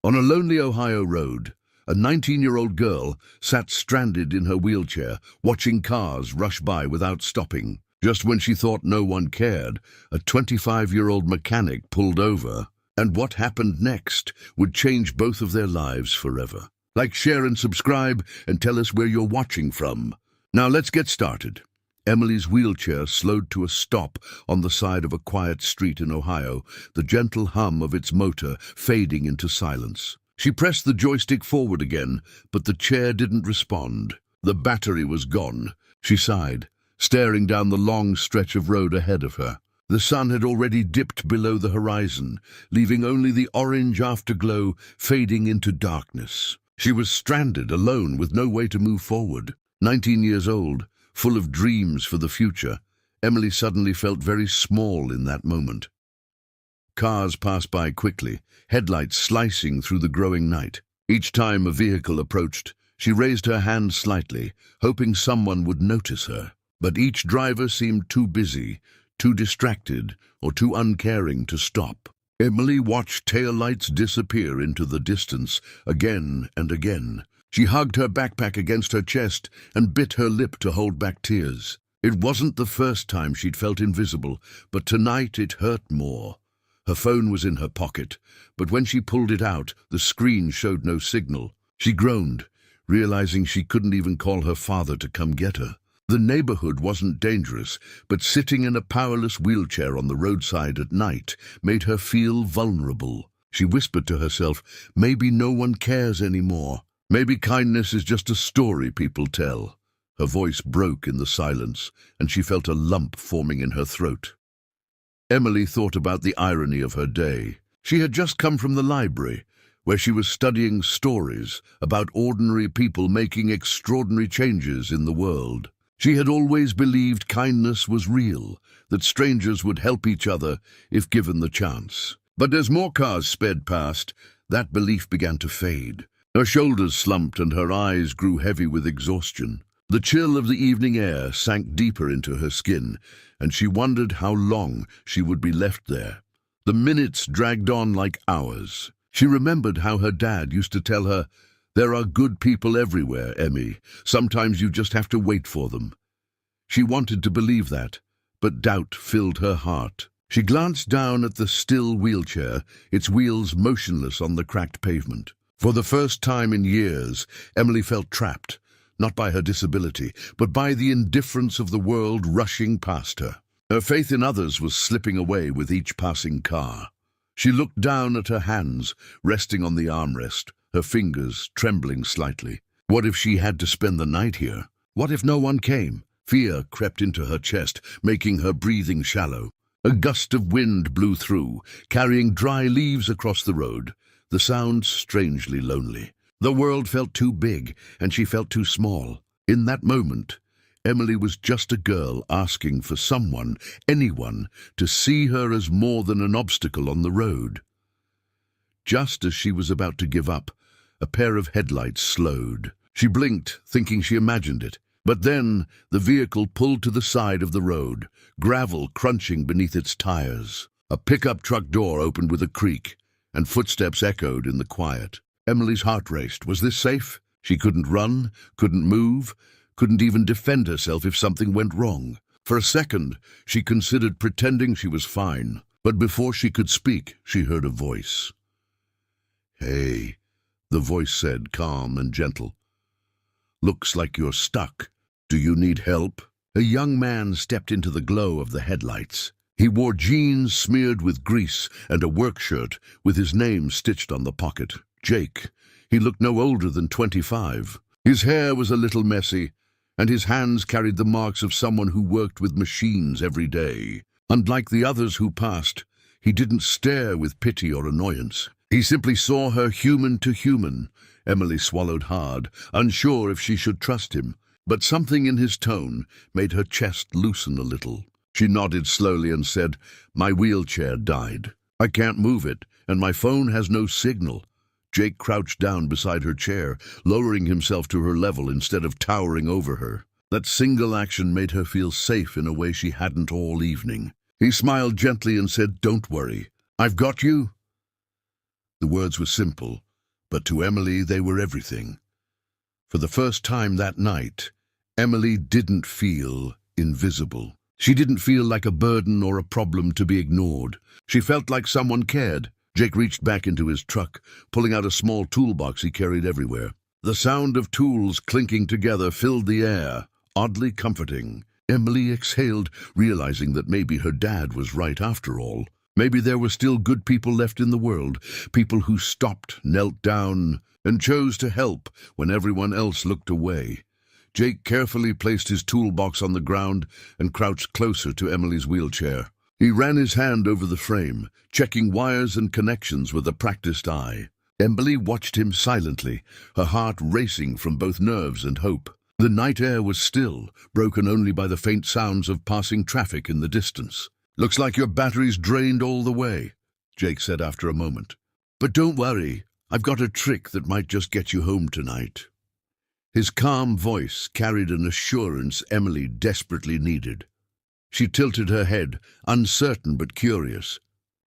On a lonely Ohio road, a 19-year-old girl sat stranded in her wheelchair, watching cars rush by without stopping. Just when she thought no one cared, a 25-year-old mechanic pulled over, and what happened next would change both of their lives forever. Like, share, and subscribe, and tell us where you're watching from. Now let's get started. Emily's wheelchair slowed to a stop on the side of a quiet street in Ohio, the gentle hum of its motor fading into silence. She pressed the joystick forward again, but the chair didn't respond. The battery was gone. She sighed, staring down the long stretch of road ahead of her. The sun had already dipped below the horizon, leaving only the orange afterglow fading into darkness. She was stranded, alone, with no way to move forward. 19 years old, full of dreams for the future, Emily suddenly felt very small in that moment. Cars passed by quickly, headlights slicing through the growing night. Each time a vehicle approached, she raised her hand slightly, hoping someone would notice her. But each driver seemed too busy, too distracted, or too uncaring to stop. Emily watched taillights disappear into the distance again and again. She hugged her backpack against her chest and bit her lip to hold back tears. It wasn't the first time she'd felt invisible, but tonight it hurt more. Her phone was in her pocket, but when she pulled it out, the screen showed no signal. She groaned, realizing she couldn't even call her father to come get her. The neighborhood wasn't dangerous, but sitting in a powerless wheelchair on the roadside at night made her feel vulnerable. She whispered to herself, maybe no one cares anymore. Maybe kindness is just a story people tell. Her voice broke in the silence, and she felt a lump forming in her throat. Emily thought about the irony of her day. She had just come from the library, where she was studying stories about ordinary people making extraordinary changes in the world. She had always believed kindness was real, that strangers would help each other if given the chance. But as more cars sped past, that belief began to fade. Her shoulders slumped and her eyes grew heavy with exhaustion. The chill of the evening air sank deeper into her skin, and she wondered how long she would be left there. The minutes dragged on like hours. She remembered how her dad used to tell her, "There are good people everywhere, Emmy. Sometimes you just have to wait for them." She wanted to believe that, but doubt filled her heart. She glanced down at the still wheelchair, its wheels motionless on the cracked pavement. For the first time in years, Emily felt trapped, not by her disability, but by the indifference of the world rushing past her. Her faith in others was slipping away with each passing car. She looked down at her hands, resting on the armrest, her fingers trembling slightly. What if she had to spend the night here? What if no one came? Fear crept into her chest, making her breathing shallow. A gust of wind blew through, carrying dry leaves across the road. The sound strangely lonely. The world felt too big, and she felt too small. In that moment, Emily was just a girl asking for someone, anyone, to see her as more than an obstacle on the road. Just as she was about to give up, a pair of headlights slowed. She blinked, thinking she imagined it. But then the vehicle pulled to the side of the road, gravel crunching beneath its tires. A pickup truck door opened with a creak, and footsteps echoed in the quiet. Emily's heart raced. Was this safe? She couldn't run, couldn't move, couldn't even defend herself if something went wrong. For a second, she considered pretending she was fine. But before she could speak, she heard a voice. "Hey," the voice said, calm and gentle. "Looks like you're stuck. Do you need help?" A young man stepped into the glow of the headlights. He wore jeans smeared with grease and a work shirt with his name stitched on the pocket. Jake. He looked no older than 25. His hair was a little messy, and his hands carried the marks of someone who worked with machines every day. Unlike the others who passed, he didn't stare with pity or annoyance. He simply saw her human to human. Emily swallowed hard, unsure if she should trust him. But something in his tone made her chest loosen a little. She nodded slowly and said, "My wheelchair died. I can't move it, and my phone has no signal." Jake crouched down beside her chair, lowering himself to her level instead of towering over her. That single action made her feel safe in a way she hadn't all evening. He smiled gently and said, "Don't worry. I've got you." The words were simple, but to Emily they were everything. For the first time that night, Emily didn't feel invisible. She didn't feel like a burden or a problem to be ignored. She felt like someone cared. Jake reached back into his truck, pulling out a small toolbox he carried everywhere. The sound of tools clinking together filled the air, oddly comforting. Emily exhaled, realizing that maybe her dad was right after all. Maybe there were still good people left in the world, people who stopped, knelt down, and chose to help when everyone else looked away. Jake carefully placed his toolbox on the ground and crouched closer to Emily's wheelchair. He ran his hand over the frame, checking wires and connections with a practiced eye. Emily watched him silently, her heart racing from both nerves and hope. The night air was still, broken only by the faint sounds of passing traffic in the distance. "Looks like your battery's drained all the way," Jake said after a moment. "But don't worry, I've got a trick that might just get you home tonight." His calm voice carried an assurance Emily desperately needed. She tilted her head, uncertain but curious.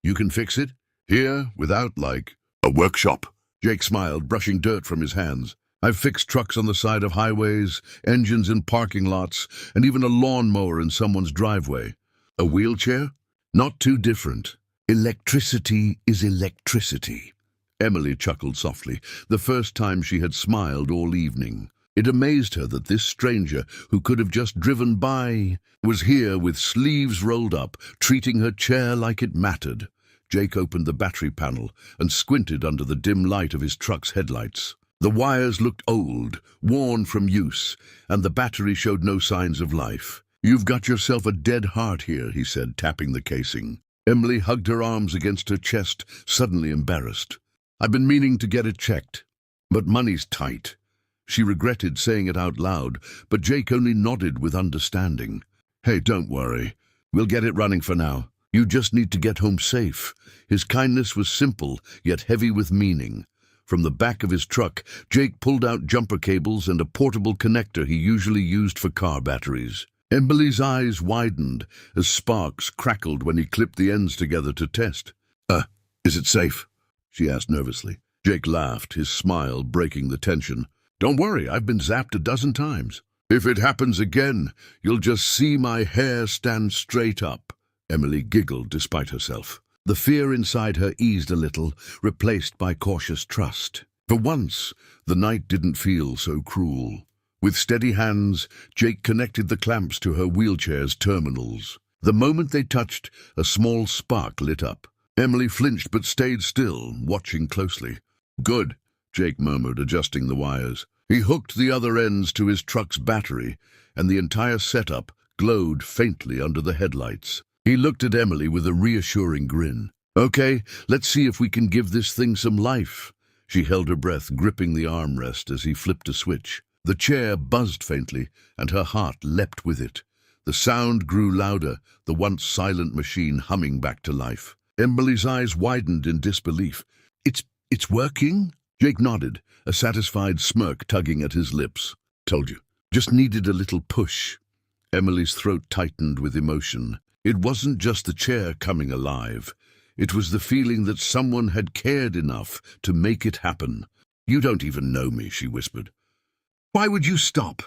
"You can fix it? Here, without, a workshop?" Jake smiled, brushing dirt from his hands. "I've fixed trucks on the side of highways, engines in parking lots, and even a lawnmower in someone's driveway. A wheelchair? Not too different. Electricity is electricity." Emily chuckled softly, the first time she had smiled all evening. It amazed her that this stranger, who could have just driven by, was here with sleeves rolled up, treating her chair like it mattered. Jake opened the battery panel and squinted under the dim light of his truck's headlights. The wires looked old, worn from use, and the battery showed no signs of life. "You've got yourself a dead heart here," he said, tapping the casing. Emily hugged her arms against her chest, suddenly embarrassed. "I've been meaning to get it checked, but money's tight." She regretted saying it out loud, but Jake only nodded with understanding. "Hey, don't worry. We'll get it running for now. You just need to get home safe." His kindness was simple, yet heavy with meaning. From the back of his truck, Jake pulled out jumper cables and a portable connector he usually used for car batteries. Emily's eyes widened as sparks crackled when he clipped the ends together to test. Is it safe?" she asked nervously. Jake laughed, his smile breaking the tension. "Don't worry, I've been zapped a dozen times. If it happens again, you'll just see my hair stand straight up." Emily giggled despite herself. The fear inside her eased a little, replaced by cautious trust. For once, the night didn't feel so cruel. With steady hands, Jake connected the clamps to her wheelchair's terminals. The moment they touched, a small spark lit up. Emily flinched but stayed still, watching closely. "Good," Jake murmured, adjusting the wires. He hooked the other ends to his truck's battery, and the entire setup glowed faintly under the headlights. He looked at Emily with a reassuring grin. "Okay, let's see if we can give this thing some life." She held her breath, gripping the armrest as he flipped a switch. The chair buzzed faintly, and her heart leapt with it. The sound grew louder, the once silent machine humming back to life. Emily's eyes widened in disbelief. It's working?" Jake nodded, a satisfied smirk tugging at his lips. "Told you. Just needed a little push." Emily's throat tightened with emotion. It wasn't just the chair coming alive. It was the feeling that someone had cared enough to make it happen. "You don't even know me," she whispered. "Why would you stop?"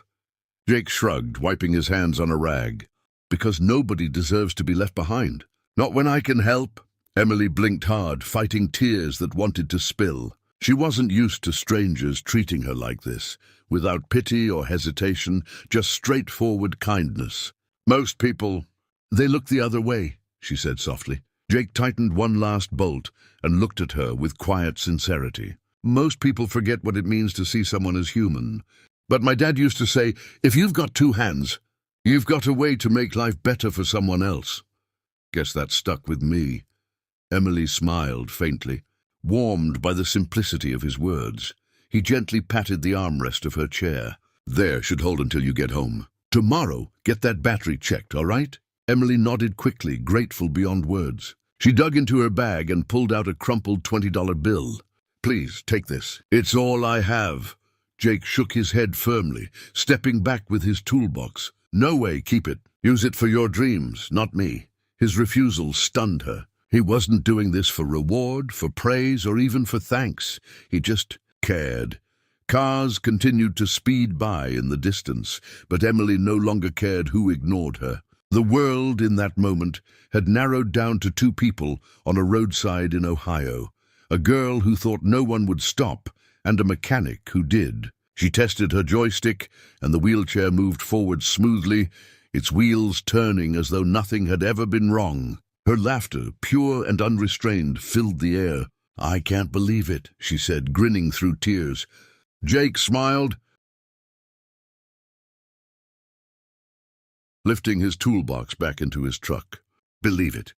Jake shrugged, wiping his hands on a rag. "Because nobody deserves to be left behind. Not when I can help." Emily blinked hard, fighting tears that wanted to spill. She wasn't used to strangers treating her like this, without pity or hesitation, just straightforward kindness. "Most people, they look the other way," she said softly. Jake tightened one last bolt and looked at her with quiet sincerity. "Most people forget what it means to see someone as human. But my dad used to say, if you've got two hands, you've got a way to make life better for someone else." Guess that stuck with me. Emily smiled faintly, warmed by the simplicity of his words. He gently patted the armrest of her chair. "There should hold until you get home. Tomorrow, get that battery checked, all right?" Emily nodded quickly, grateful beyond words. She dug into her bag and pulled out a crumpled $20 bill. "Please, take this. It's all I have." Jake shook his head firmly, stepping back with his toolbox. "No way, keep it. Use it for your dreams, not me." His refusal stunned her. He wasn't doing this for reward, for praise, or even for thanks. He just cared. Cars continued to speed by in the distance, but Emily no longer cared who ignored her. The world, in that moment, had narrowed down to two people on a roadside in Ohio. A girl who thought no one would stop, and a mechanic who did. She tested her joystick, and the wheelchair moved forward smoothly, its wheels turning as though nothing had ever been wrong. Her laughter, pure and unrestrained, filled the air. "I can't believe it," she said, grinning through tears. Jake smiled, lifting his toolbox back into his truck. "Believe it.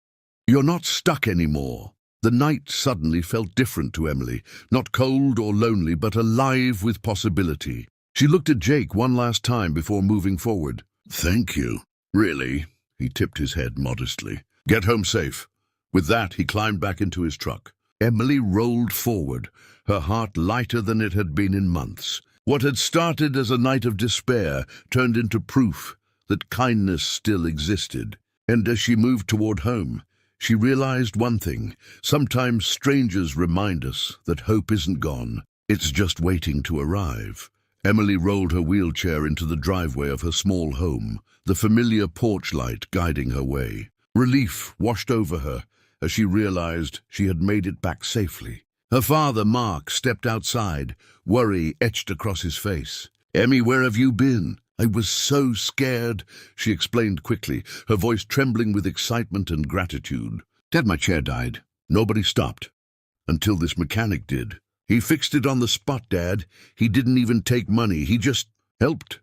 You're not stuck anymore." The night suddenly felt different to Emily, not cold or lonely, but alive with possibility. She looked at Jake one last time before moving forward. "Thank you." "Really?" He tipped his head modestly. "Get home safe." With that, he climbed back into his truck. Emily rolled forward, her heart lighter than it had been in months. What had started as a night of despair turned into proof that kindness still existed. And as she moved toward home, she realized one thing: sometimes strangers remind us that hope isn't gone, it's just waiting to arrive. Emily rolled her wheelchair into the driveway of her small home, the familiar porch light guiding her way. Relief washed over her as she realized she had made it back safely. Her father, Mark, stepped outside, worry etched across his face. "Emmy, where have you been?" "I was so scared," she explained quickly, her voice trembling with excitement and gratitude. "Dad, my chair died." Nobody stopped, until this mechanic did. "He fixed it on the spot, Dad. He didn't even take money, he just helped."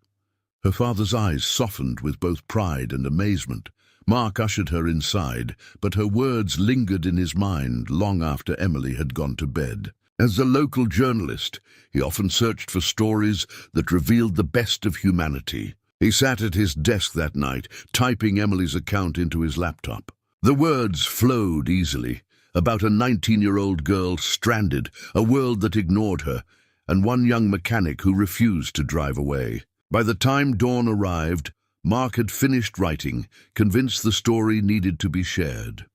Her father's eyes softened with both pride and amazement. Mark ushered her inside, but her words lingered in his mind long after Emily had gone to bed. As a local journalist, he often searched for stories that revealed the best of humanity. He sat at his desk that night, typing Emily's account into his laptop. The words flowed easily, about a 19-year-old girl stranded, a world that ignored her, and one young mechanic who refused to drive away. By the time dawn arrived, Mark had finished writing, convinced the story needed to be shared.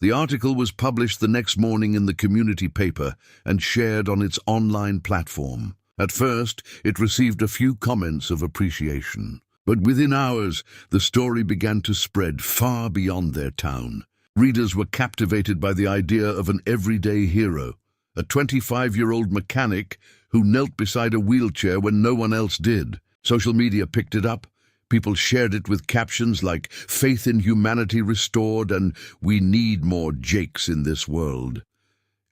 The article was published the next morning in the community paper and shared on its online platform. At first, it received a few comments of appreciation, but within hours, the story began to spread far beyond their town. Readers were captivated by the idea of an everyday hero, a 25-year-old mechanic who knelt beside a wheelchair when no one else did. Social media picked it up. People shared it with captions like "Faith in humanity restored" and "We need more Jakes in this world."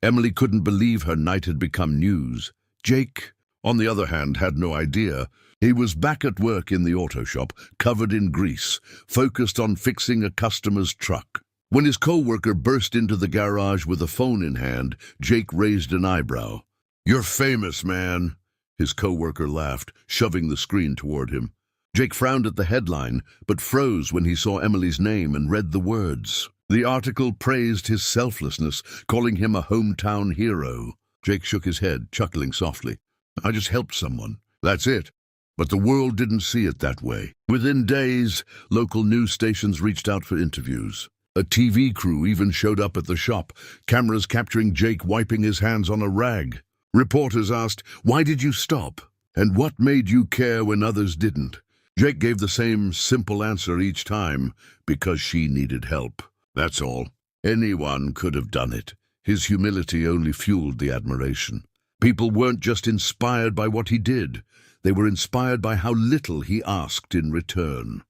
Emily couldn't believe her night had become news. Jake, on the other hand, had no idea. He was back at work in the auto shop, covered in grease, focused on fixing a customer's truck. When his co-worker burst into the garage with a phone in hand, Jake raised an eyebrow. "You're famous, man." His co-worker laughed, shoving the screen toward him. Jake frowned at the headline, but froze when he saw Emily's name and read the words. The article praised his selflessness, calling him a hometown hero. Jake shook his head, chuckling softly. "I just helped someone. That's it." But the world didn't see it that way. Within days, local news stations reached out for interviews. A TV crew even showed up at the shop, cameras capturing Jake wiping his hands on a rag. Reporters asked, "Why did you stop? And what made you care when others didn't?" Jake gave the same simple answer each time: "Because she needed help. That's all." Anyone could have done it. His humility only fueled the admiration. People weren't just inspired by what he did. They were inspired by how little he asked in return.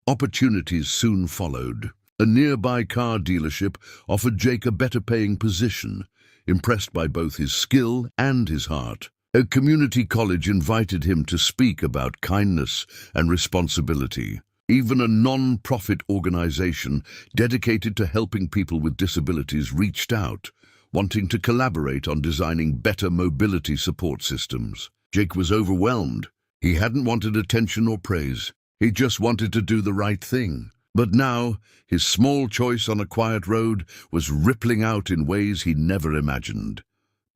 Opportunities soon followed. A nearby car dealership offered Jake a better-paying position, impressed by both his skill and his heart. A community college invited him to speak about kindness and responsibility. Even a non-profit organization dedicated to helping people with disabilities reached out, wanting to collaborate on designing better mobility support systems. Jake was overwhelmed. He hadn't wanted attention or praise. He just wanted to do the right thing. But now, his small choice on a quiet road was rippling out in ways he never imagined.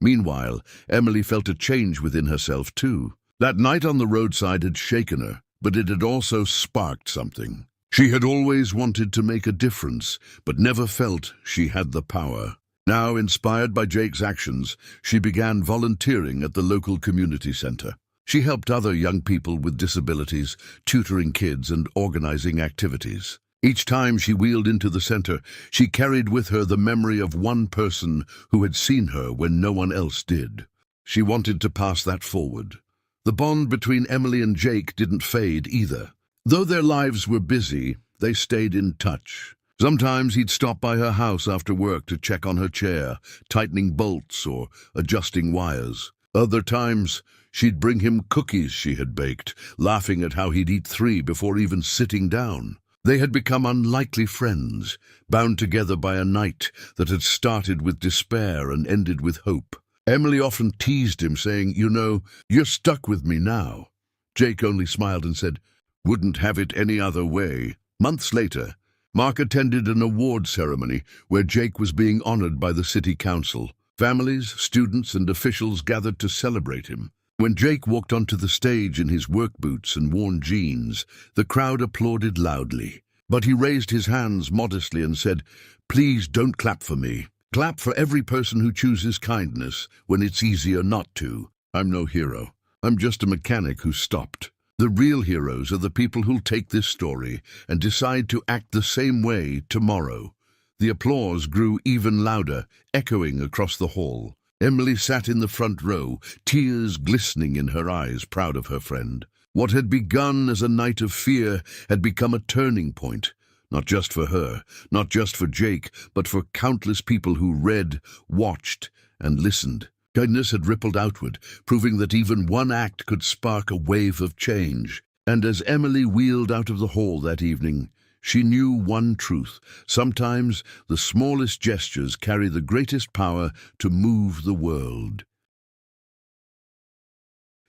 Meanwhile, Emily felt a change within herself too. That night on the roadside had shaken her, but it had also sparked something. She had always wanted to make a difference, but never felt she had the power. Now, inspired by Jake's actions, she began volunteering at the local community center. She helped other young people with disabilities, tutoring kids and organizing activities. Each time she wheeled into the center, she carried with her the memory of one person who had seen her when no one else did. She wanted to pass that forward. The bond between Emily and Jake didn't fade either. Though their lives were busy, they stayed in touch. Sometimes he'd stop by her house after work to check on her chair, tightening bolts or adjusting wires. Other times, she'd bring him cookies she had baked, laughing at how he'd eat 3 before even sitting down. They had become unlikely friends, bound together by a night that had started with despair and ended with hope. Emily often teased him, saying, "You know, you're stuck with me now." Jake only smiled and said, "Wouldn't have it any other way." Months later, Mark attended an award ceremony where Jake was being honored by the city council. Families, students, and officials gathered to celebrate him. When Jake walked onto the stage in his work boots and worn jeans, the crowd applauded loudly. But he raised his hands modestly and said, "Please don't clap for me. Clap for every person who chooses kindness when it's easier not to. I'm no hero. I'm just a mechanic who stopped." The real heroes are the people who'll take this story and decide to act the same way tomorrow. The applause grew even louder, echoing across the hall. Emily sat in the front row, tears glistening in her eyes, proud of her friend. What had begun as a night of fear had become a turning point, not just for her, not just for Jake, but for countless people who read, watched, and listened. Kindness had rippled outward, proving that even one act could spark a wave of change. And as Emily wheeled out of the hall that evening, she knew one truth: sometimes the smallest gestures carry the greatest power to move the world.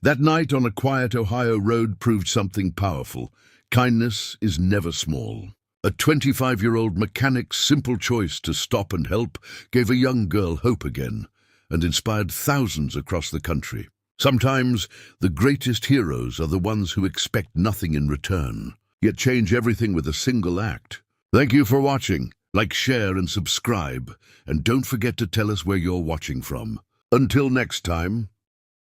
That night on a quiet Ohio road proved something powerful. Kindness is never small. A 25-year-old mechanic's simple choice to stop and help gave a young girl hope again, and inspired thousands across the country. Sometimes the greatest heroes are the ones who expect nothing in return, yet change everything with a single act. Thank you for watching. Like, share, and subscribe. And don't forget to tell us where you're watching from. Until next time.